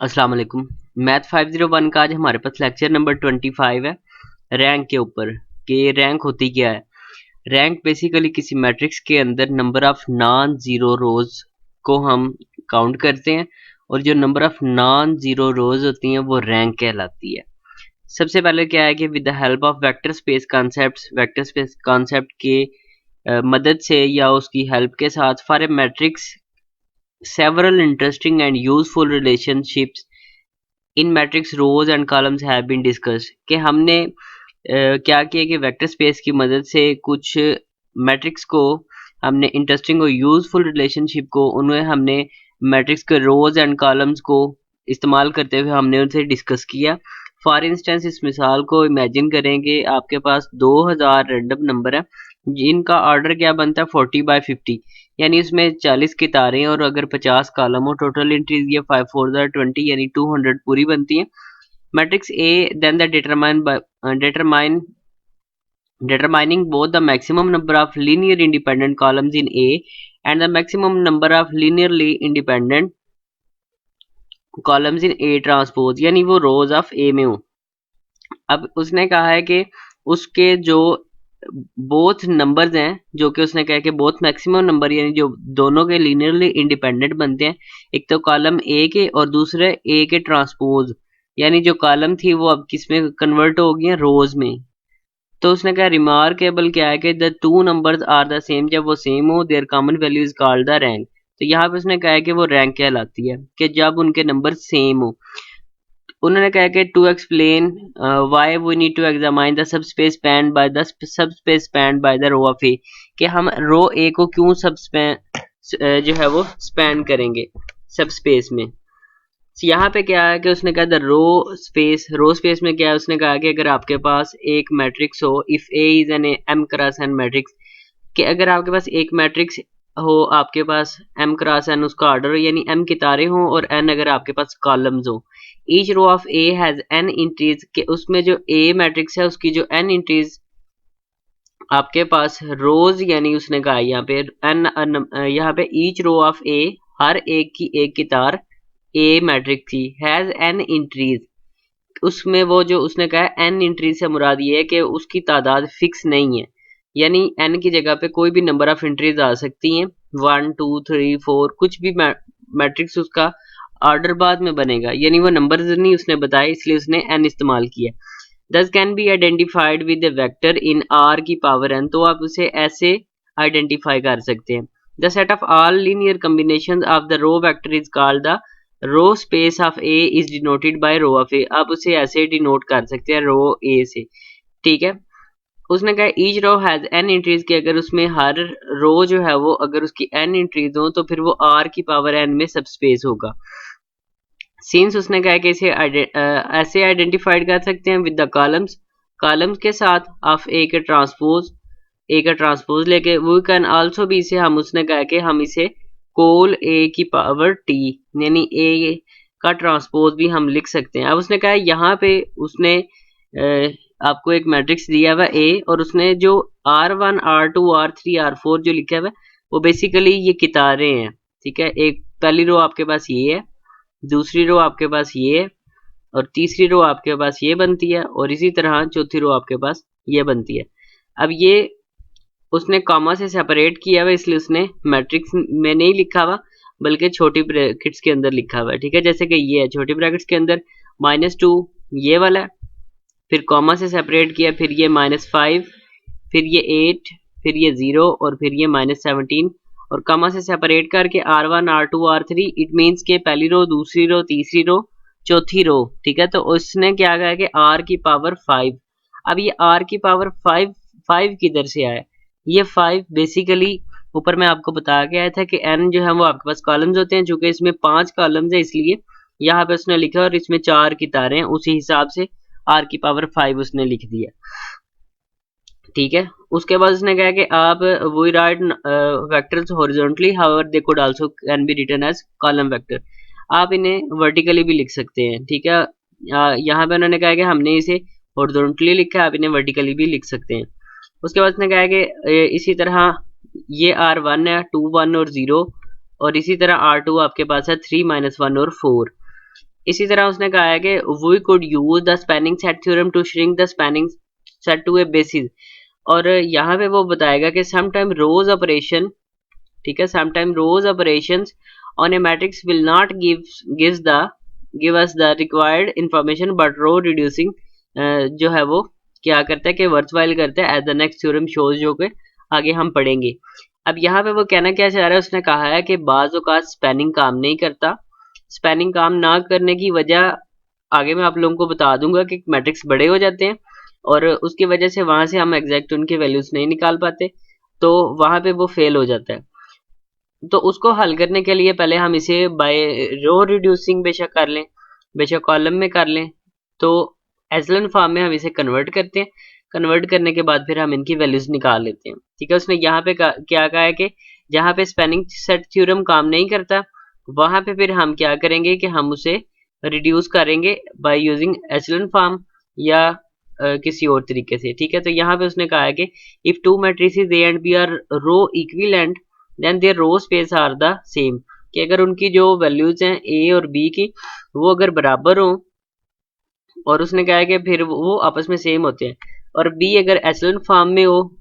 अस्सलाम वालेकुम। मैथ 501 का आज हमारे पास लेक्चर नंबर 25 है रैंक के ऊपर कि रैंक होती क्या है। रैंक बेसिकली किसी मैट्रिक्स के अंदर नंबर ऑफ नॉन जीरो रोज को हम काउंट करते हैं और जो नंबर ऑफ नॉन जीरो रोज होती हैं वो रैंक कहलाती है। सबसे पहले क्या है कि with the help of vector space concept के मदद से या उसकी हेल्प के साथ for a matrix several interesting and useful relationships in matrix rows and columns have been discussed कि हमने क्या किया कि वेक्टर स्पेस की मदद से कुछ मैट्रिक्स को हमने इंटरेस्टिंग और यूजफुल रिलेशनशिप को उन्हें हमने मैट्रिक्स के रोज एंड कॉलम्स को इस्तेमाल करते हुए हमने उनसे डिस्कस किया। फॉर इंस्टेंस इस मिसाल को इमेजिन करेंगे, आपके पास 2000 रैंडम नंबर है जिनका ऑर्डर क्या बनता है 40/50, यानी उसमें 40 कितारें और अगर 50 कॉलम हो, टोटल एंट्रीज ये 5 4 20 यानी 200 पूरी बनती है। Matrix A then the determining both the maximum number of linear independent columns in A and the maximum number of linearly independent columns in A transpose, यानी वो रोज ऑफ A में हो। अब उसने कहा है कि उसके जो बोथ नंबर्स हैं, जो कि उसने कहा कि बोथ मैक्सिमम नंबर यानी जो दोनों के लीनियरली इंडिपेंडेंट बनते हैं, एक तो कॉलम ए के और दूसरे ए के ट्रांसपोज, यानी जो कॉलम थी वो अब किस में कन्वर्ट हो गई है, रोज में। तो उसने कहा रिमार्केबल क्या है कि the two numbers are the same, जब वो सेम हो their common value is called the rank. तो यहाँ पे उसने कहा है कि वो रैंक कहलाती है कि जब उनके नंबर सेम हो। उन्होंने कहा कि to explain why we need to examine the subspace spanned by the subspace spanned by the row of A, कि हम रो ए को क्यों जो है वो स्पैन करेंगे सबस्पेस में। यहाँ पे क्या है कि उसने कहा द रो स्पेस में क्या है, उसने कहा कि अगर आपके पास एक मैट्रिक्स हो, if A is an M cross N matrix, कि अगर आपके पास एक मैट्रिक्स हो, आपके पास एम क्रॉस एन उसका ऑर्डर हो, यानी एम कितारें हो और एन अगर आपके पास कॉलम्स हो। Each row of A has N entries, के उसमें जो ए मैट्रिक्स है उसकी जो एन इंट्रीज आपके पास रोज, यानी उसने कहा यहाँ पे एन, यहाँ पे ईच रो ऑफ ए, हर एक की एक कितार ए मैट्रिक्स थी, हैज एन इंट्रीज, उसमें वो जो उसने कहा एन इंट्रीज से मुराद ये है कि उसकी तादाद फिक्स नहीं है, यानी एन की जगह पे कोई भी नंबर ऑफ एंट्रीज आ सकती हैं, 1 2 3 4 कुछ भी मैट्रिक्स उसका ऑर्डर बाद में बनेगा, यानी वो नंबर्स नहीं उसने बताए इसलिए उसने एन इस्तेमाल किया। This can be identified with the vector in R की पावर एन, तो आप उसे ऐसे आइडेंटिफाई कर सकते हैं। The set of all linear combination of the row vector is called the row space of A is denoted by row of A, आप उसे ऐसे डिनोट कर सकते हैं रो ए से, ठीक है। उसने कहा each row has N entries, के अगर उसमें हर रो जो है वो अगर उसकी एन एंट्रीज हो तो फिर वो आर की पावर एन में सबस्पेस होगा। सिंस उसने कहा कि इसे ऐसे आइडेंटिफाइड कर सकते हैं विद द कॉलम्स के साथ ऑफ ए का ट्रांसपोज लेके, वो कैन आल्सो भी इसे हम उसने कहा कि हम इसे कोल ए की पावर टी, यानी ए का ट्रांसपोज भी हम लिख सकते हैं। अब उसने कहा यहाँ पे उसने आपको एक मैट्रिक्स दिया हुआ ए और उसने जो R1 R2 R3 R4 जो लिखा हुआ है वो बेसिकली ये कितारें हैं, ठीक है। एक पहली रो आपके पास ये है, दूसरी रो आपके पास ये है और तीसरी रो आपके पास ये बनती है और इसी तरह चौथी रो आपके पास ये बनती है। अब ये उसने कॉमा से सेपरेट किया हुआ इसलिए उसने मैट्रिक्स में नहीं लिखा हुआ बल्कि छोटी ब्रैकेट्स के अंदर लिखा हुआ है, ठीक है। जैसे कि ये है छोटी ब्रैकेट्स के अंदर -2 ये वाला है, फिर कॉमा से सेपरेट किया, फिर ये -5, फिर ये 8, फिर ये 0 और फिर ये -17 और कॉमा से सेपरेट करके R1 R2 R3, it means के पहली रो दूसरी रो तीसरी रो चौथी रो, ठीक है। तो उसने क्या कहा कि R की पावर 5। अब ये R की पावर 5 किधर से आया, ये 5 बेसिकली ऊपर मैं आपको बता के आया था कि n जो है वो आपके पास कॉलम्स होते हैं, चूंकि इसमें 5 कॉलम्स है इसलिए यहाँ पे उसने लिखा और इसमें 4 की तारें हैं, उसी हिसाब से R की पावर 5 उसने लिख दिया, ठीक है। उसके बाद उसने कहा कि आप we write vectors horizontally however they could also can be written as column vector, आप इन्हें वर्टिकली भी लिख सकते हैं, ठीक है। यहाँ पे उन्होंने कहा कि हमने इसे हॉरिजॉन्टली लिखा है, आप इन्हें वर्टिकली भी लिख सकते हैं। उसके बाद उसने कहा कि इसी तरह ये R1 है 2 1 और 0 और इसी तरह R2 आपके पास है 3 -1 और 4। इसी तरह उसने कहा है कि we could use the spanning set theorem to shrink the spanning set to a basis, और यहाँ पे वो बताएगा कि समटाइम रोज ऑपरेशन, ठीक है, sometime rows operations on a matrix will not give us the required information, but row reducing जो है वो क्या करता है कि वर्चवाइल करता है, as the next theorem shows, जो कि आगे हम पढ़ेंगे। अब यहाँ पे वो कहना क्या चाह रहा है, उसने कहा है कि बाज़ औक़ात स्पैनिंग काम नहीं करता। स्पैनिंग काम ना करने की वजह आगे मैं आप लोगों को बता दूंगा कि मैट्रिक्स बड़े हो जाते हैं और उसकी वजह से वहां से हम एग्जैक्ट उनके वैल्यूज नहीं निकाल पाते, तो वहां पे वो फेल हो जाता है। तो उसको हल करने के लिए पहले हम इसे बाय रो रिड्यूसिंग बेशक कर लें, बेशक कॉलम में कर लें, तो एचलन फॉर्म में हम इसे कन्वर्ट करते हैं। कन्वर्ट करने के बाद फिर हम इनकी वैल्यूज निकाल लेते हैं। ठीक है, उसने यहाँ पे क्या कहा है कि जहाँ पे स्पैनिंग सेट थ्योरम काम नहीं करता, वहां पे फिर हम क्या करेंगे कि हम उसे रिड्यूस करेंगे बाय यूजिंग एचलन फॉर्म या किसी और तरीके से। ठीक है, तो यहाँ पे उसने कहा है कि if two matrices A and B are row equivalent then their row space are the same, कि अगर उनकी जो वैल्यूज हैं ए और बी की वो अगर बराबर हो, और उसने कहा है कि फिर वो आपस में सेम होते हैं, और बी अगर एचलन फॉर्म में हो,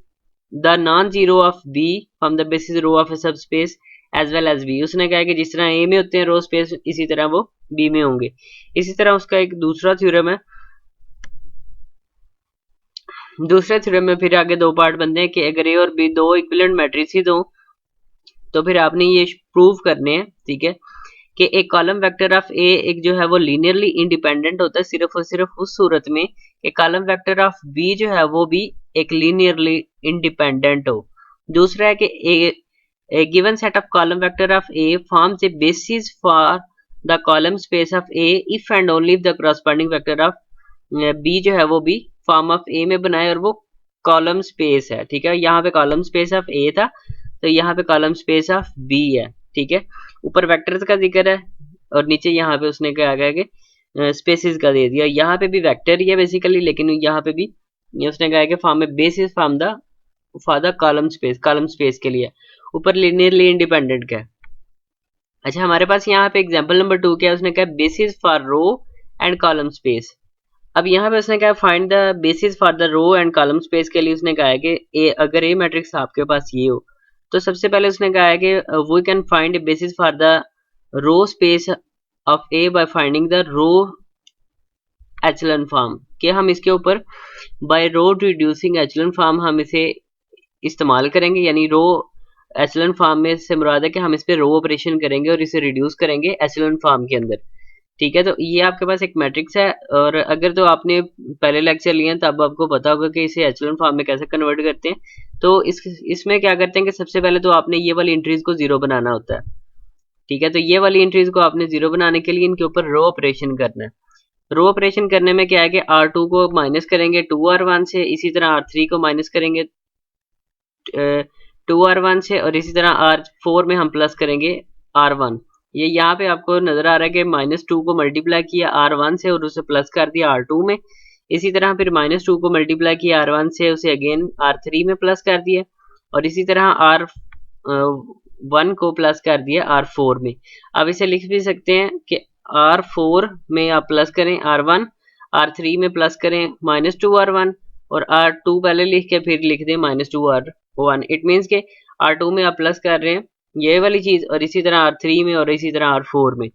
the non zero of B from the basis row of A subspace as well as B. उसने कहा है कि जिस तरह ए में होते हैं रो स्पेस, इसी तरह वो बी में होंगे। इसी तरह उसका एक दूसरा थ्योरम है, दूसरे थ्योरम में फिर आगे दो पार्ट बनते हैं कि अगर ए और बी दो इक्विवेलेंट मैट्रिसेस हो, तो फिर आपने ये प्रूव करने हैं, ठीक है, कि एक कॉलम वेक्टर ऑफ ए एक जो है वो लीनियरली इंडिपेंडेंट होता है सिर्फ और सिर्फ उस सूरत में कि कॉलम वेक्टर ऑफ बी जो है वो भी एक लीनियरली इंडिपेंडेंट हो। दूसरा है कि a given set of column vector of A forms a basis for the column space of A if and only if the corresponding vector of B जो है वो भी फॉर्म ऑफ A में बनाए और वो कॉलम स्पेस है। ठीक है, यहाँ पे कॉलम स्पेस ऑफ A था, तो यहाँ पे कॉलम स्पेस ऑफ B है। ठीक है, ऊपर वेक्टर्स का जिक्र है और नीचे यहाँ पे उसने क्या कहा कि स्पेसिस का दे दिया। यहाँ पे भी वेक्टर ही है बेसिकली, लेकिन यहाँ पे भी उसने कहा कि फॉर्म में basis form the for the column space के लिए ऊपर लीनियरली इंडिपेंडेंट का है। अच्छा, हमारे पास यहाँ पे एग्जांपल नंबर 2 क्या है, उसने कहा basis for row and column space. अब यहाँ पे उसने कहा find the basis for the row and column space के लिए उसने कहा है कि अगर ए मैट्रिक्स आपके पास ये हो, तो सबसे पहले उसने कहा है कि we can find basis for the row space of A by finding the row echelon form, कि हम इसके ऊपर by row reducing echelon form हम इसे इस्तेमाल करेंगे, यानी रो एचलन फॉर्म में से मुराद है कि हम इस पे रो ऑपरेशन करेंगे और इसे रिड्यूस करेंगे एचलन फॉर्म के अंदर। ठीक है, तो ये आपके पास एक मैट्रिक्स है, और अगर तो आपने पहले लेक्चर लिए हैं तब आपको पता होगा कि इसे एचलन फॉर्म में कैसे कन्वर्ट करते हैं। तो इसमें क्या करते हैं कि सबसे पहले तो आपने ये वाली एंट्रीज को जीरो बनाना होता है। ठीक है, तो ये वाली एंट्रीज को आपने जीरो बनाने के लिए इनके ऊपर रो ऑपरेशन करना है। रो ऑपरेशन करने में क्या है कि R2 को माइनस करेंगे 2R1 से, इसी तरह R3 को माइनस करेंगे 2R1 से, और इसी तरह R4 में हम प्लस करेंगे R1। ये यहाँ पे आपको नजर आ रहा है कि -2 को मल्टीप्लाई किया R1 से और उसे प्लस कर दिया R2 में। इसी तरह फिर -2 को मल्टीप्लाई किया R1 से, उसे अगेन R3 में प्लस कर दिया, और इसी तरह R1 को प्लस कर दिया R4 में। अब इसे लिख भी सकते हैं कि R4 में आप प्लस करें R1, R3 में प्लस करें -2R1, और R2 पहले लिख के फिर लिख दें -2R1। इट मीन्स के R2 में आप प्लस कर रहे हैं ये वाली चीज, और इसी तरह R3 में और इसी तरह R4 में।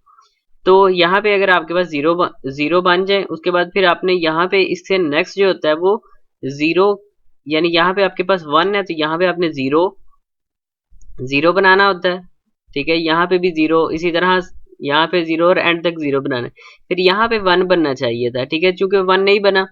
तो यहाँ पे अगर आपके पास जीरो बन जाए, उसके बाद फिर आपने यहाँ पे इससे नेक्स्ट जो होता है वो जीरो, यानी यहाँ पे आपके पास 1 है तो यहाँ पे आपने जीरो बनाना होता है। ठीक है, यहाँ पे भी जीरो, इसी तरह यहाँ पे जीरो और एंड तक जीरो बनाना है। फिर यहाँ पे 1 बनना चाहिए था। ठीक है, चूंकि 1 नहीं बना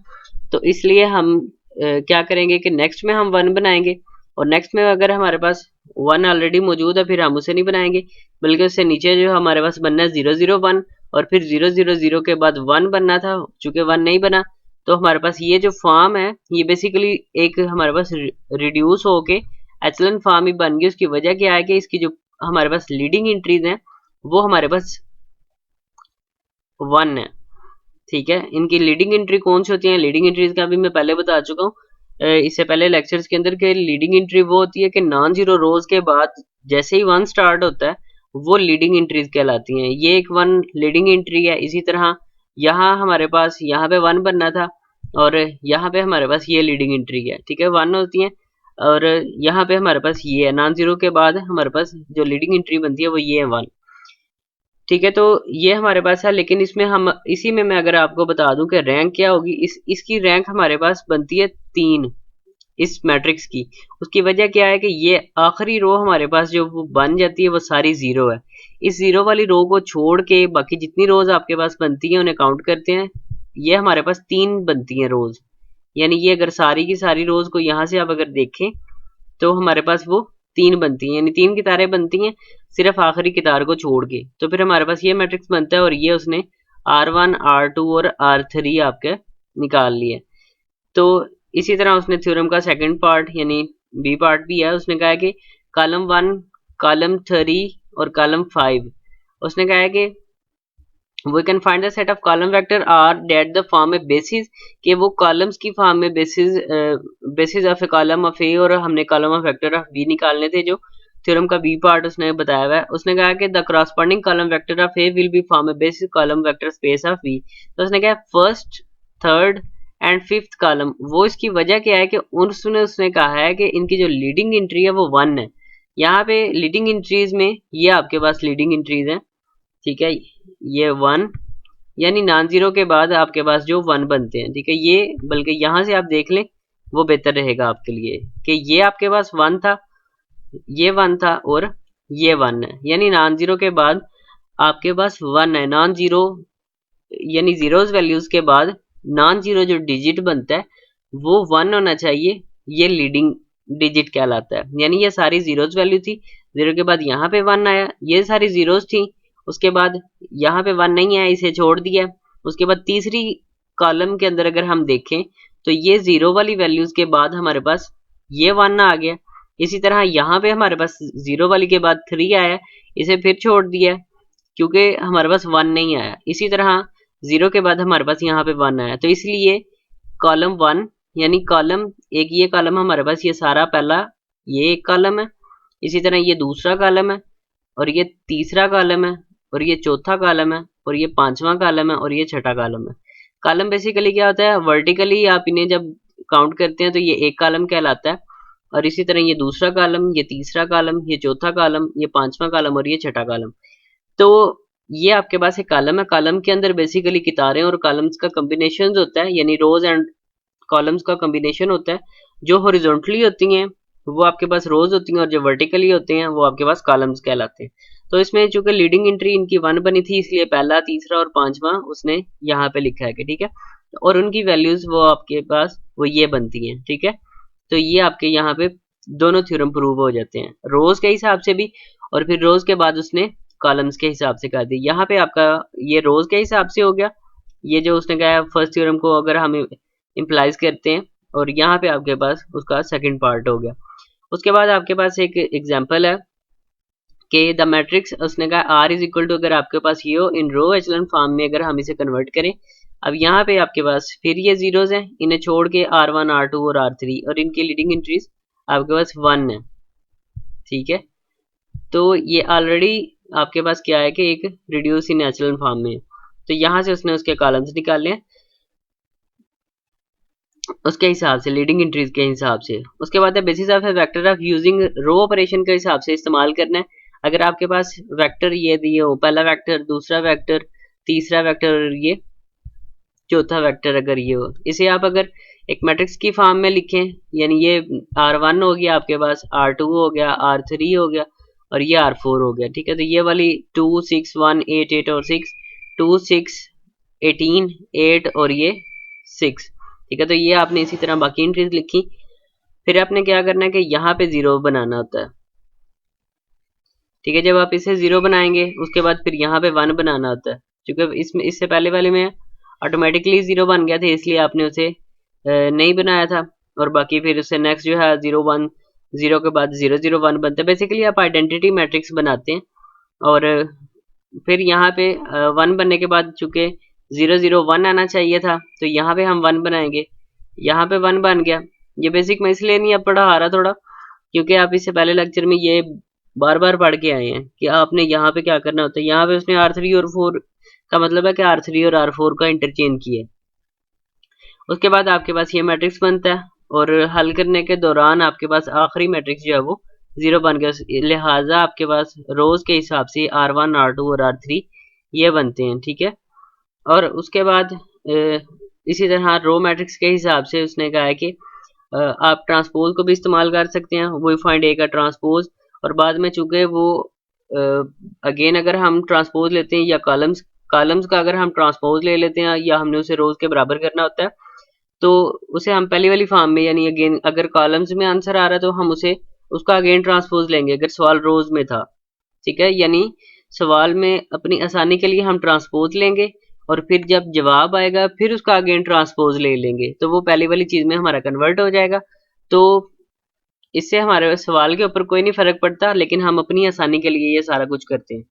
तो इसलिए हम क्या करेंगे कि नेक्स्ट में हम 1 बनाएंगे, और नेक्स्ट में अगर हमारे पास 1 ऑलरेडी मौजूद है फिर हम उसे नहीं बनाएंगे, बल्कि उससे नीचे जो हमारे पास बनना है 001, और फिर 000 के बाद 1 बनना था। चूंकि 1 नहीं बना तो हमारे पास ये जो फॉर्म है ये बेसिकली एक हमारे पास रिड्यूस होके एचलन फॉर्म ही बन गई। उसकी वजह क्या है कि इसकी जो हमारे पास लीडिंग एंट्रीज हैं वो हमारे पास 1 है। ठीक है, इनकी लीडिंग एंट्री कौन सी होती है, लीडिंग एंट्रीज का भी मैं पहले बता चुका हूँ इससे पहले लेक्चर्स के अंदर, के लीडिंग एंट्री वो होती है कि नॉन जीरो रोज के बाद जैसे ही 1 स्टार्ट होता है वो लीडिंग एंट्रीज कहलाती हैं। ये एक वन लीडिंग एंट्री है। इसी तरह यहाँ हमारे पास यहाँ पे वन बनना था और यहाँ पे हमारे पास ये लीडिंग एंट्री है, ठीक है, वन होती है। और यहाँ पे हमारे पास ये है, नॉन जीरो के बाद हमारे पास जो लीडिंग एंट्री बनती है वो ये है वन, ठीक है। तो ये हमारे पास है, लेकिन इसमें हम इसी में मैं अगर आपको बता दूं कि रैंक क्या होगी, इसकी रैंक हमारे पास बनती है 3 इस मैट्रिक्स की। उसकी वजह क्या है कि ये आखिरी रो हमारे पास जो वो बन जाती है वो सारी जीरो है। इस जीरो वाली रो को छोड़ के बाकी जितनी रोज आपके पास बनती हैं उन्हें काउंट करते हैं। ये हमारे पास 3 बनती हैं रोज, यानी ये अगर सारी की सारी रोज को यहाँ से आप अगर देखें तो हमारे पास वो 3 बनती हैं, यानी 3 कितारें बनती हैं सिर्फ आखिरी कितार को छोड़ के। तो फिर हमारे पास ये मैट्रिक्स बनता है और ये उसने R1 R2 और R3 आपके निकाल लिए। तो इसी तरह उसने थ्योरम का सेकंड पार्ट यानी बी पार्ट भी है, उसने कहा है कि कॉलम 1 कॉलम 3 और कॉलम 5 उसने कहा है कि we can find the set of column vector r that the form में basis कि वो कॉलम्स की फॉर्म में basis of A column of A और हमने column of vector of B निकालने थे। जो थ्योरम का बी पार्ट उसने बताया हुआ है। उसने कहा कि the corresponding column vector of A will be form a basis column vector space of B. तो उसने कहा first third and fifth column, वो इसकी वजह क्या है कि उसने कहा है कि इनकी जो लीडिंग एंट्री है वो 1 है। यहाँ पे लीडिंग एंट्रीज में ये आपके पास लीडिंग एंट्रीज हैं, ठीक है, ये 1 यानी नॉन जीरो के बाद आपके पास जो 1 बनते हैं, ठीक है। ये बल्कि यहाँ से आप देख लें वो बेहतर रहेगा आपके लिए कि ये आपके पास 1 था, ये 1 था और ये 1 है, यानी नॉन जीरो के बाद आपके पास 1 है। नॉन जीरो यानी जीरोज वैल्यूज के बाद नॉन जीरो जो डिजिट बनता है वो 1 होना चाहिए, ये लीडिंग डिजिट कहलाता है। यानी ये सारी जीरोज वैल्यू थी, जीरो के बाद यहाँ पे 1 आया, ये सारी जीरोज थी, उसके बाद यहाँ पे 1 नहीं आया, इसे छोड़ दिया। उसके बाद तीसरी कॉलम के अंदर अगर हम देखें तो ये जीरो वाली वैल्यूज के बाद हमारे पास ये 1 आ गया। इसी तरह यहाँ पे हमारे पास जीरो वाली के बाद 3 आया, इसे फिर छोड़ दिया क्योंकि हमारे पास 1 नहीं आया। इसी तरह जीरो के बाद हमारे पास यहाँ पे 1 आया, तो इसलिए कॉलम 1 यानी कॉलम एक, ये कॉलम हमारे पास ये सारा पहला ये एक कॉलम है, इसी तरह ये दूसरा कॉलम है और ये तीसरा कॉलम है और ये चौथा कॉलम है और ये पांचवा कॉलम है और ये छठा कॉलम है। कॉलम बेसिकली क्या होता है, वर्टिकली आप इन्हें जब काउंट करते हैं तो ये एक कॉलम कहलाता है और इसी तरह ये दूसरा कॉलम, ये तीसरा कॉलम, ये चौथा कॉलम, ये पांचवा कॉलम और ये छठा कॉलम। तो ये आपके पास एक कॉलम है, कॉलम के अंदर बेसिकली कितारें और कॉलम्स का कॉम्बिनेशन होता है, यानी रोज एंड कॉलम्स का कॉम्बिनेशन होता है। जो हॉरिजॉन्टली होती हैं वो आपके पास रोज होती हैं और जो वर्टिकली होते हैं वो आपके पास कॉलम्स कहलाते हैं। तो इसमें चूंकि लीडिंग एंट्री इनकी 1 बनी थी इसलिए पहला, तीसरा और पांचवा उसने यहाँ पे लिखा है कि ठीक है, और उनकी वैल्यूज वो आपके पास वो ये बनती हैं, ठीक है। तो ये आपके यहाँ पे दोनों थ्योरम प्रूव हो जाते हैं, रोज के हिसाब से भी और फिर रोज के बाद उसने कॉलम्स के हिसाब से कर दी। यहाँ पे आपका ये रोज के हिसाब से हो गया, ये जो उसने कहा फर्स्ट थ्योरम को अगर हम इम्प्लाइज करते हैं, और यहाँ पे आपके पास उसका सेकंड पार्ट हो गया। उसके बाद आपके पास एक एग्जांपल है कि द मैट्रिक्स, उसने कहा आर इज इक्वल टू, अगर आपके पास ये हो इन रो एचलन फॉर्म में अगर हम इसे कन्वर्ट करें, अब यहाँ पे आपके पास फिर ये जीरोज हैं, इन्हें छोड़ के R1 R2 और R3 और इनकी लीडिंग एंट्रीज आपके पास 1 है, ठीक है। तो ये ऑलरेडी आपके पास क्या है कि एक रिड्यूस इन एचलन फॉर्म में, तो यहाँ से उसने उसके कॉलम्स निकाले हैं उसके हिसाब से, लीडिंग एंट्रीज के हिसाब से। उसके बाद है basis of A vector of using row operation के हिसाब से इस्तेमाल करना है। अगर आपके पास वेक्टर ये दिए हो, पहला वेक्टर, दूसरा वेक्टर, तीसरा वेक्टर और ये चौथा वेक्टर अगर ये हो, इसे आप अगर एक मैट्रिक्स की फॉर्म में लिखें, यानी ये R1 हो गया आपके पास, R2 हो गया, R3 हो गया और ये R4 हो गया, ठीक है। तो ये वाली 2 6 1 8 8 और 6, 2 6 18 8 और ये 6, ठीक है। तो ये आपने इसी तरह बाकी एंट्रीज लिखी। फिर आपने क्या करना है कि यहाँ पे 0 बनाना होता है, ठीक है। जब आप इसे 0 बनाएंगे उसके बाद फिर यहाँ पे 1 बनाना होता है, क्योंकि इसमें इससे पहले वाले में ऑटोमेटिकली 0 बन गया था इसलिए आपने उसे नहीं बनाया था। और बाकी फिर उससे नेक्स्ट जो है 0 1, 0 के बाद 0 0 1 बनता है। बेसिकली आप आइडेंटिटी मैट्रिक्स बनाते हैं और फिर यहाँ पे 1 बनने के बाद चूंकि 0 0 1 आना चाहिए था तो यहाँ पे हम 1 बनाएंगे, यहाँ पे 1 बन गया। ये बेसिक मैं इसलिए नहीं अब पढ़ा रहा थोड़ा, क्योंकि आप इससे पहले लेक्चर में ये बार बार पढ़ के आए हैं कि आपने यहाँ पे क्या करना होता है। यहाँ पे उसने R3 और 4 का मतलब है कि R3 और R4 का इंटरचेंज किया है। उसके बाद आपके पास ये मैट्रिक्स बनता है और हल करने के दौरान आपके पास आखिरी मैट्रिक्स जो है वो 0 बन गया। लिहाजा आपके पास रोज के हिसाब से R1 R2 और R3 ये बनते हैं, ठीक है। और उसके बाद इसी तरह रो मैट्रिक्स के हिसाब से उसने कहा है कि आप ट्रांसपोज को भी इस्तेमाल कर सकते हैं, वो फाइंड ए का ट्रांसपोज। और बाद में चूंकि वो अगेन अगर हम ट्रांसपोज लेते हैं या कॉलम्स कॉलम्स का अगर हम ट्रांसपोज ले लेते हैं या हमने उसे रोज के बराबर करना होता है तो उसे हम पहली वाली फॉर्म में यानी अगेन अगर कॉलम्स में आंसर आ रहा है तो हम उसे उसका अगेन ट्रांसपोज लेंगे अगर सवाल रोज में था, ठीक है। यानी सवाल में अपनी आसानी के लिए हम ट्रांसपोज लेंगे और फिर जब जवाब आएगा फिर उसका अगेन ट्रांसपोज ले लेंगे तो वो पहली वाली चीज में हमारा कन्वर्ट हो जाएगा। तो इससे हमारे सवाल के ऊपर कोई नहीं फर्क पड़ता, लेकिन हम अपनी आसानी के लिए ये सारा कुछ करते हैं।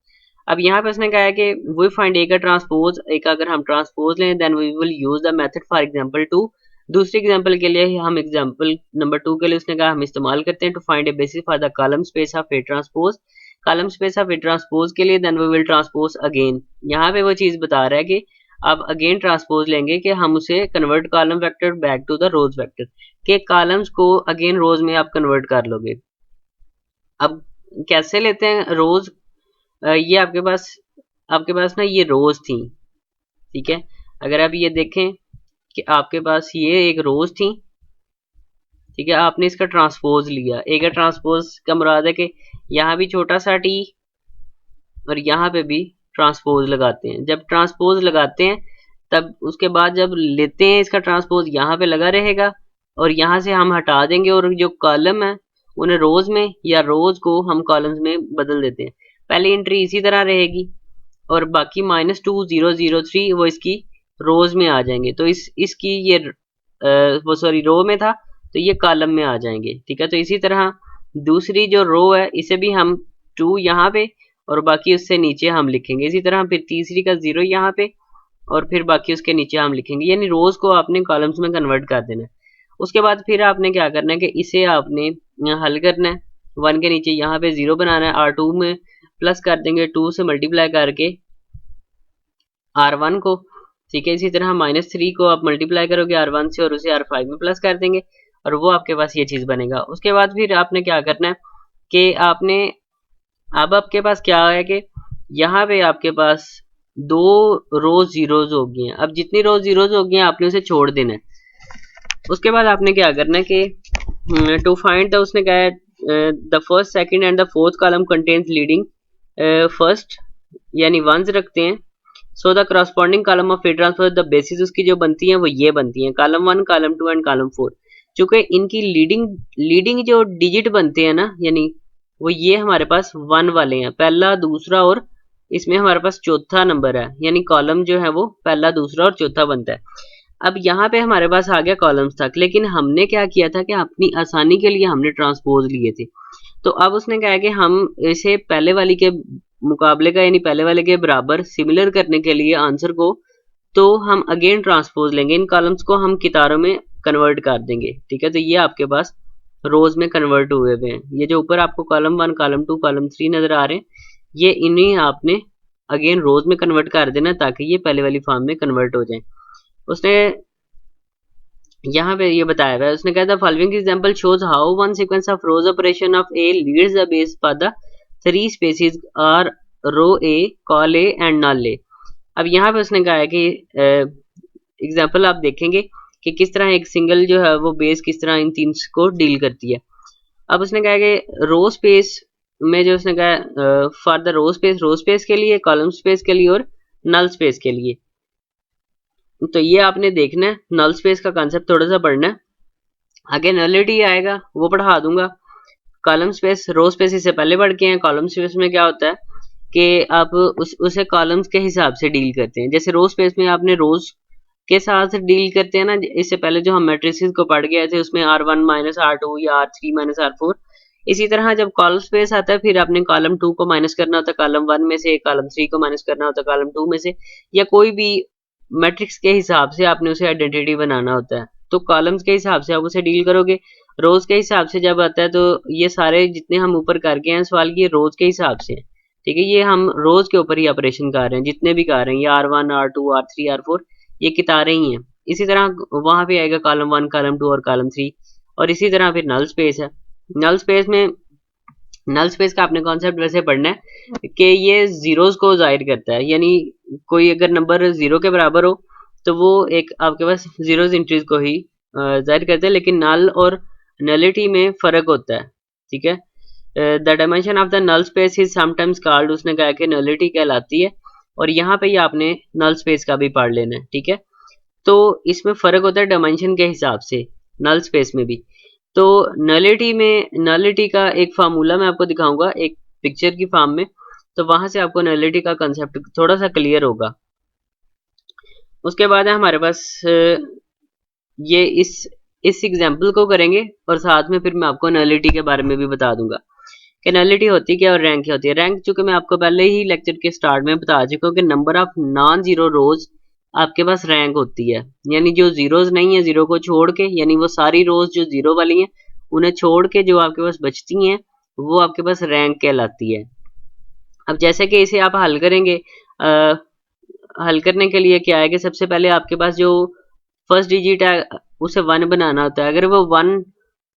अब यहाँ पे उसने कहा है कि वी फाइंड ए का ट्रांसपोज, ए का अगर हम ट्रांसपोज लें then we will use the method for example 2। दूसरी एग्जांपल के लिए हम एग्जांपल नंबर 2 के लिए उसने कहा हम इस्तेमाल करते हैं to find a basis for the column space of A transpose. Column space of A transpose के लिए then we will transpose again. यहाँ पे वो चीज बता रहा है कि आप अगेन ट्रांसपोज लेंगे कि हम उसे convert column vector back to the rows vector, के कॉलम्स को अगेन रोज में आप कन्वर्ट कर लोगे। अब कैसे लेते हैं रोज, ये आपके पास ना ये रोज थी, ठीक है। अगर आप ये देखें कि आपके पास ये एक रोज थी, ठीक है, आपने इसका ट्रांसपोज लिया। ए का ट्रांसपोज का मुराद है कि यहाँ भी छोटा सा टी और यहाँ पे भी ट्रांसपोज लगाते हैं। जब ट्रांसपोज लगाते हैं तब उसके बाद जब लेते हैं इसका ट्रांसपोज यहाँ पे लगा रहेगा और यहाँ से हम हटा देंगे और जो कॉलम है उन्हें रोज में या रोज को हम कॉलम्स में बदल देते हैं। पहली एंट्री इसी तरह रहेगी और बाकी -2003 वो इसकी रोज में आ जाएंगे। तो इसकी ये वो सॉरी रो में था तो ये कॉलम में आ जाएंगे, ठीक है। तो इसी तरह दूसरी जो रो है इसे भी हम 2 यहाँ पे और बाकी उससे नीचे हम लिखेंगे। इसी तरह फिर तीसरी का 0 यहाँ पे और फिर बाकी उसके नीचे हम लिखेंगे, यानी रोज को आपने कॉलम्स में कन्वर्ट कर देना है। उसके बाद फिर आपने क्या करना है कि इसे आपने हल करना है। 1 के नीचे यहाँ पे 0 बनाना है, R2 में प्लस कर देंगे 2 से मल्टीप्लाई करके R1 को, ठीक है। इसी तरह -3 को आप मल्टीप्लाई करोगे R1 से और उसे R5 में प्लस कर देंगे और वो आपके पास ये चीज बनेगा। उसके बाद फिर आपने क्या करना है कि आपने अब आपके पास क्या है कि यहाँ पे आपके पास 2 रोज जीरोज हो गई हैं। अब जितनी रोज जीरोज हो गई हैं आपने उसे छोड़ देना है। उसके बाद आपने क्या करना है कि टू फाइंड द उसने कहा है the first second and the fourth column contains leading first यानी वंस रखते हैं। So the corresponding column of A transpose the basis उसकी जो बनती हैं वो ये बनती हैं कॉलम 1 कॉलम 2 एंड कॉलम 4। चूंकि इनकी लीडिंग जो डिजिट बनते हैं ना यानी वो ये हमारे पास 1 वाले हैं, पहला दूसरा और इसमें हमारे पास चौथा नंबर है, यानी कॉलम जो है वो पहला दूसरा और चौथा बनता है। अब यहाँ पे हमारे पास आ गया कॉलम्स तक, लेकिन हमने क्या किया था कि अपनी आसानी के लिए हमने ट्रांसपोज लिए थे। तो अब उसने कहा कि हम इसे पहले वाली के मुकाबले का यानी पहले वाले के बराबर सिमिलर करने के लिए आंसर को तो हम अगेन ट्रांसपोज लेंगे, इन कॉलम्स को हम कितारों में कन्वर्ट कर देंगे, ठीक है। तो ये आपके पास रोज में कन्वर्ट हुए हुए हैं। ये जो ऊपर आपको कॉलम 1 कॉलम 2 कॉलम 3 नजर आ रहे हैं ये इन्हीं आपने अगेन रोज में कन्वर्ट कर देना ताकि ये पहले वाली फॉर्म में कन्वर्ट हो जाए। उसने यहाँ पे ये बताया हुआ है, उसने कहा था following example shows how one sequence of rows operation of A leads the base for the 3 spaces are row A col A and null A. अब यहाँ पे उसने कहा है कि एग्जांपल आप देखेंगे कि किस तरह एक सिंगल जो है वो बेस किस तरह इन 3 को डील करती है। अब उसने कहा कि रो स्पेस में जो उसने कहा फॉर द रो स्पेस के लिए, कॉलम स्पेस के लिए और नल स्पेस के लिए। तो ये आपने देखना है, नल स्पेस का कांसेप्ट थोड़ा सा पढ़ना है, आगे नलिटी आएगा वो पढ़ा दूंगा। कॉलम स्पेस रो स्पेस इससे पहले पढ़ के हैं। कॉलम स्पेस में क्या होता है कि आप उसे कॉलम्स के हिसाब से डील करते हैं। जैसे रो स्पेस में आपने रोज के साथ डील करते हैं ना, इससे पहले जो हम मैट्रिसेस को पढ़ गए थे उसमें R1 माइनस R2 या R3 माइनस R4। इसी तरह जब कॉलम स्पेस आता है फिर आपने कॉलम 2 को माइनस करना होता है कॉलम 1 में से, कॉलम 3 को माइनस करना होता है कॉलम 2 में से, या कोई भी मैट्रिक्स के हिसाब से आपने उसे आइडेंटिटी बनाना होता है। तो कॉलम्स के हिसाब से आप उसे डील करोगे रोज के हिसाब से जब आता है तो ये सारे जितने हम ऊपर करके हैं सवाल ये रोज के हिसाब से है, ठीक है। ये हम रोज के ऊपर ही ऑपरेशन कर रहे हैं, जितने भी कर रहे हैं, ये R1 R2 R3 R4 ये कितारें ही हैं। इसी तरह वहां पे आएगा कॉलम 1 कॉलम 2 और कॉलम 3, और इसी तरह फिर नल स्पेस है। नल स्पेस में नल स्पेस का आपने कॉन्सेप्ट वैसे पढ़ना है कि ये जीरोस को जाहिर करता है, यानी कोई अगर नंबर जीरो के बराबर हो तो वो एक आपके पास जीरोस एंट्रीज को ही जाहिर करता है, लेकिन नल और नलिटी में फर्क होता है, ठीक है। The dimension of the null space is sometimes called, उसने कहा कि नलिटी कहलाती है, और यहाँ पे ही आपने नल स्पेस का भी पढ़ लेना है, ठीक है। तो इसमें फर्क होता है डायमेंशन के हिसाब से नल स्पेस में भी। तो नलिटी का एक फार्मूला मैं आपको दिखाऊंगा एक पिक्चर की फॉर्म में, तो वहां से आपको नलिटी का कंसेप्ट थोड़ा सा क्लियर होगा। उसके बाद है हमारे पास ये इस एग्जाम्पल को करेंगे, और साथ में फिर मैं आपको नलिटी के बारे में भी बता दूंगा कि नलिटी होती क्या और रैंक क्या होती है। रैंक चूंकि मैं आपको पहले ही लेक्चर के स्टार्ट में बता चुका हूँ कि नंबर ऑफ नॉन जीरो रोज आपके पास रैंक होती है, यानी जो जीरोज नहीं है, जीरो को छोड़ के, यानी वो सारी रोज जो जीरो वाली हैं उन्हें छोड़ के जो आपके पास बचती हैं वो आपके पास रैंक कहलाती है। अब जैसे कि इसे आप हल करेंगे, हल करने के लिए क्या है कि सबसे पहले आपके पास जो फर्स्ट डिजिट है उसे वन बनाना होता है। अगर वो वन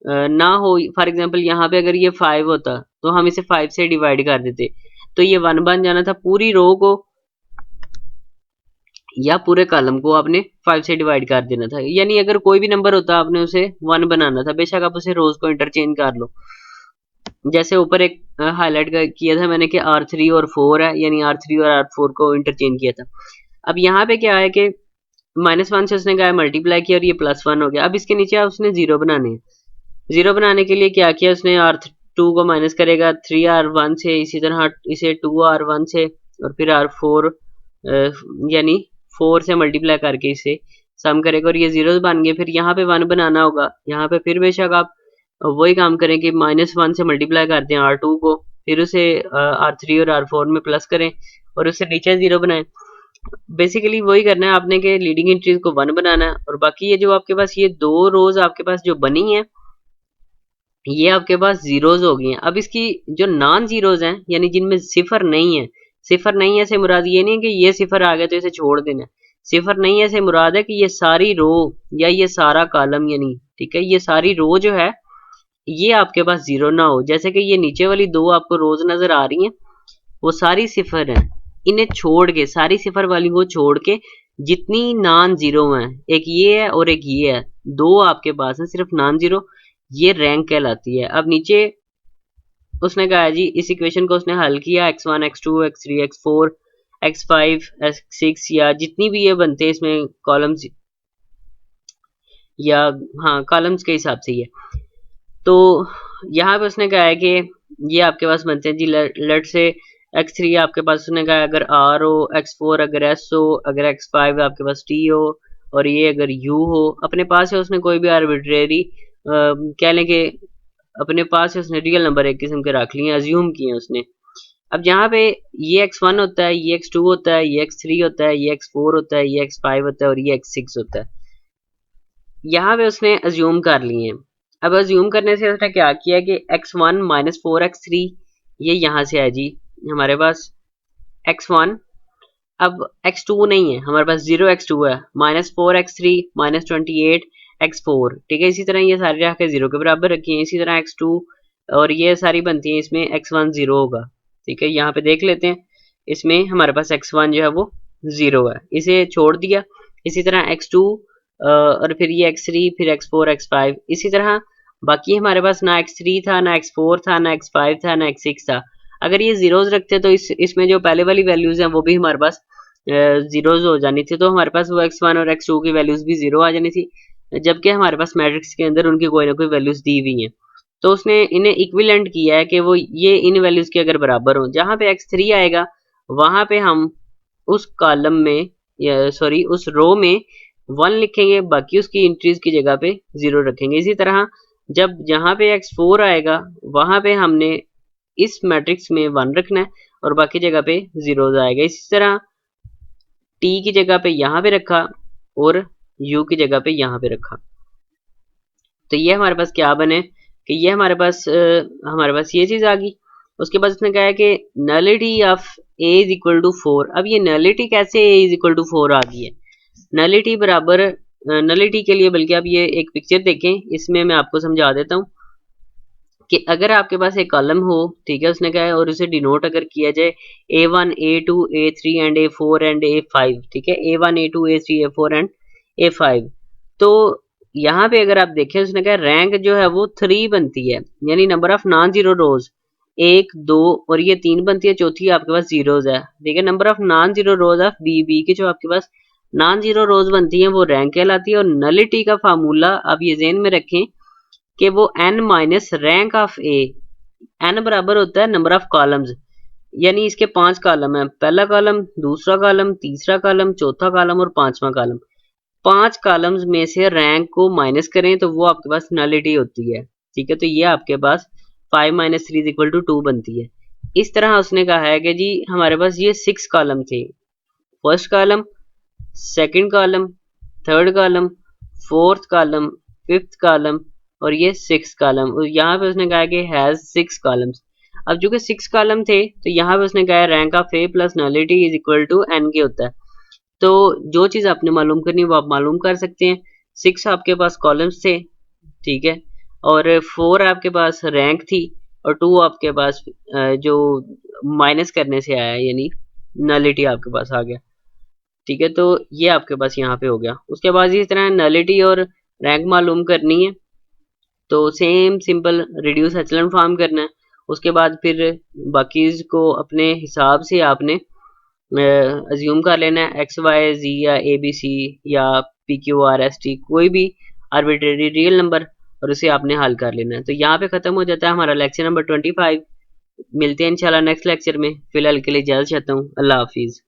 ना हो, फॉर एग्जांपल यहाँ पे अगर ये 5 होता तो हम इसे 5 से डिवाइड कर देते, तो ये 1 बन जाना था। पूरी रो को या पूरे कॉलम को आपने 5 से डिवाइड कर देना था, यानी अगर कोई भी नंबर होता आपने उसे 1 बनाना था, बेशक आप उसे रोज को इंटरचेंज कर लो। जैसे ऊपर एक हाईलाइट किया था मैंने कि R3 और 4 है, यानी R3 और R4 को इंटरचेंज किया था। अब यहाँ पे क्या है कि -1 से उसने कहा मल्टीप्लाई किया और ये +1 हो गया। अब इसके नीचे उसने जीरो बनाने हैं। जीरो बनाने के लिए क्या किया उसने, R2 को माइनस करेगा 3R1 से, इसी तरह इसे 2R1 से, और फिर R4 यानी 4 से मल्टीप्लाई करके इसे सम करेगा, और ये जीरोस बन गए। फिर यहाँ पे 1 बनाना होगा, यहाँ पे फिर बेशक आप वही काम करें कि -1 से मल्टीप्लाई करते हैं R2 को, फिर उसे R3 और R4 में प्लस करें और उससे नीचे जीरो बनाएं। बेसिकली वही करना है आपने कि लीडिंग एंट्रीज को 1 बनाना है, और बाकी ये जो आपके पास ये दो रोज आपके पास जो बनी है ये आपके पास जीरोज हो गई हैं। अब इसकी जो नॉन जीरोज हैं, यानी जिनमें सिफर नहीं है, सिफर नहीं है से मुराद ये नहीं है कि ये सिफर आ गया तो इसे छोड़ देना है। सिफर नहीं है से मुराद है कि ये सारी रो या ये सारा कॉलम, यानी ठीक है, ये सारी रो जो है ये आपके पास जीरो ना हो। जैसे कि ये नीचे वाली दो आपको रोज नजर आ रही हैं, वो सारी सिफर हैं, इन्हें छोड़ के, सारी सिफर वाली को छोड़ के जितनी नॉन जीरो हैं, एक ये है और एक ये है, दो आपके पास है सिर्फ नॉन जीरो, ये रैंक कहलाती है। अब नीचे उसने कहा है जी, इस इक्वेशन को उसने हल किया, x1 x2 x3 x4 x5 x6 या जितनी भी ये बनते हैं इसमें कॉलम्स, या हाँ कॉलम्स के हिसाब से ये। तो यहाँ पे उसने कहा है कि ये आपके पास बनते हैं जी, लेट से x3 आपके पास उसने कहा अगर r हो, x4 अगर s हो, अगर x5 आपके पास t हो, और ये अगर u हो। अपने पास है उसने कोई भी आर्बिट्रेरी कह लें कि अपने पास है उसने रियल नंबर एक किस्म के रख लिए, अज्यूम किए उसने। अब यहाँ पे ये x1 होता है, ये x2 होता है, ये x3 होता है, ये x4 होता है, ये x5 होता है और ये x6 होता है। यहाँ पे उसने अज्यूम कर लिए हैं। अब अज्यूम करने से उसने क्या किया कि x1 -4 x3 ये यहाँ से है जी हमारे पास x1। अब x2 नहीं है हमारे पास, 0 x2 है, -4 x3 -28 x4, ठीक है। इसी तरह ये सारी रख के 0 के बराबर रखी है। इसी तरह x2 और ये सारी बनती हैं, इसमें x1 0 होगा, ठीक है। यहाँ पे देख लेते हैं, इसमें हमारे पास x1 जो है वो 0 है, इसे छोड़ दिया। इसी तरह x2 और फिर ये x3 फिर x4 x5, इसी तरह बाकी हमारे पास ना x3 था, ना x4 था, ना x5 था, ना x6 था। अगर ये जीरोज रखते तो इसमें जो पहले वाली वैल्यूज हैं वो भी हमारे पास जीरोज हो जानी थी, तो हमारे पास वो x1 और x2 की वैल्यूज भी जीरो आ जानी थी, जबकि हमारे पास मैट्रिक्स के अंदर उनकी कोई ना कोई वैल्यूज दी हुई हैं। तो उसने इन्हें इक्विवेलेंट किया है कि वो ये इन वैल्यूज के अगर बराबर हो, जहां पे x3 आएगा वहां पे हम उस कॉलम में, या सॉरी उस रो में 1 लिखेंगे, बाकी उसकी एंट्रीज की जगह पे 0 रखेंगे। इसी तरह जब जहां पे x4 आएगा वहां पे हमने इस मैट्रिक्स में 1 रखना है और बाकी जगह पे 0 आएगा। इसी तरह t की जगह पे यहाँ पे रखा और u की जगह पे यहाँ पे रखा। तो ये हमारे पास क्या बने कि ये हमारे पास ये चीज आ गई। उसके बाद उसने कहा है कि nullity of A is equal to 4। अब ये नलिटी कैसे ए इज इक्वल टू 4 आ गई है? नलिटी बराबर नलिटी के लिए बल्कि आप ये एक पिक्चर देखें, इसमें मैं आपको समझा देता हूँ कि अगर आपके पास एक कॉलम हो, ठीक है, उसने कहा है, और उसे डिनोट अगर किया जाए A1 A2 A3 and A4 and A5, ठीक है, A1 A2 A3 A4 and A5। तो यहाँ पे अगर आप देखें, उसने कहा रैंक जो है वो 3 बनती है, यानी नंबर ऑफ नॉन जीरो रोज 1 2 और ये 3 बनती है, चौथी आपके पास जीरोज है, ठीक है। Number of non zero rows of B की जो आपके पास नॉन जीरो रोज बनती है वो रैंक कहलाती है। और नलिटी का फार्मूला आप ये ज़हन में रखें कि वो n minus rank of A, n बराबर होता है नंबर ऑफ कॉलम्स, यानी इसके 5 कॉलम है, पहला कॉलम, दूसरा कॉलम, तीसरा कॉलम, चौथा कॉलम और पांचवा कॉलम। 5 कॉलम्स में से रैंक को माइनस करें तो वो आपके पास नलिटी होती है, ठीक है। तो ये आपके पास 5 माइनस 3 इज इक्वल टू 2 बनती है। इस तरह उसने कहा है कि जी हमारे पास ये 6 कॉलम थे, first column, second column, third column, fourth column, fifth column और ये सिक्स कॉलम। यहाँ पे उसने कहा कि हैज 6 कॉलम्स। अब जो कि 6 कॉलम थे तो यहाँ पे उसने कहा rank of A plus nullity is equal to n के होता है। तो जो चीज आपने मालूम करनी है वो आप मालूम कर सकते हैं। 6 आपके पास कॉलम्स थे, ठीक है, और 4 आपके पास रैंक थी और 2 आपके पास जो माइनस करने से आया यानी नलिटी आपके पास आ गया, ठीक है। तो ये आपके पास यहाँ पे हो गया। उसके बाद इस तरह नलिटी और रैंक मालूम करनी है तो सेम सिंपल रिड्यूस एचलन फॉर्म करना है। उसके बाद फिर बाकी को अपने हिसाब से आपने अज्यूम कर लेना है, एक्स वाई जी या ए बी सी या P Q R S T, कोई भी आर्बिट्रेरी रियल नंबर, और उसे आपने हल कर लेना है। तो यहाँ पे खत्म हो जाता है हमारा लेक्चर नंबर 25। मिलते हैं इंशाल्लाह नेक्स्ट लेक्चर में। फिलहाल के लिए इजाजत चाहता हूँ। अल्लाह हाफिज़।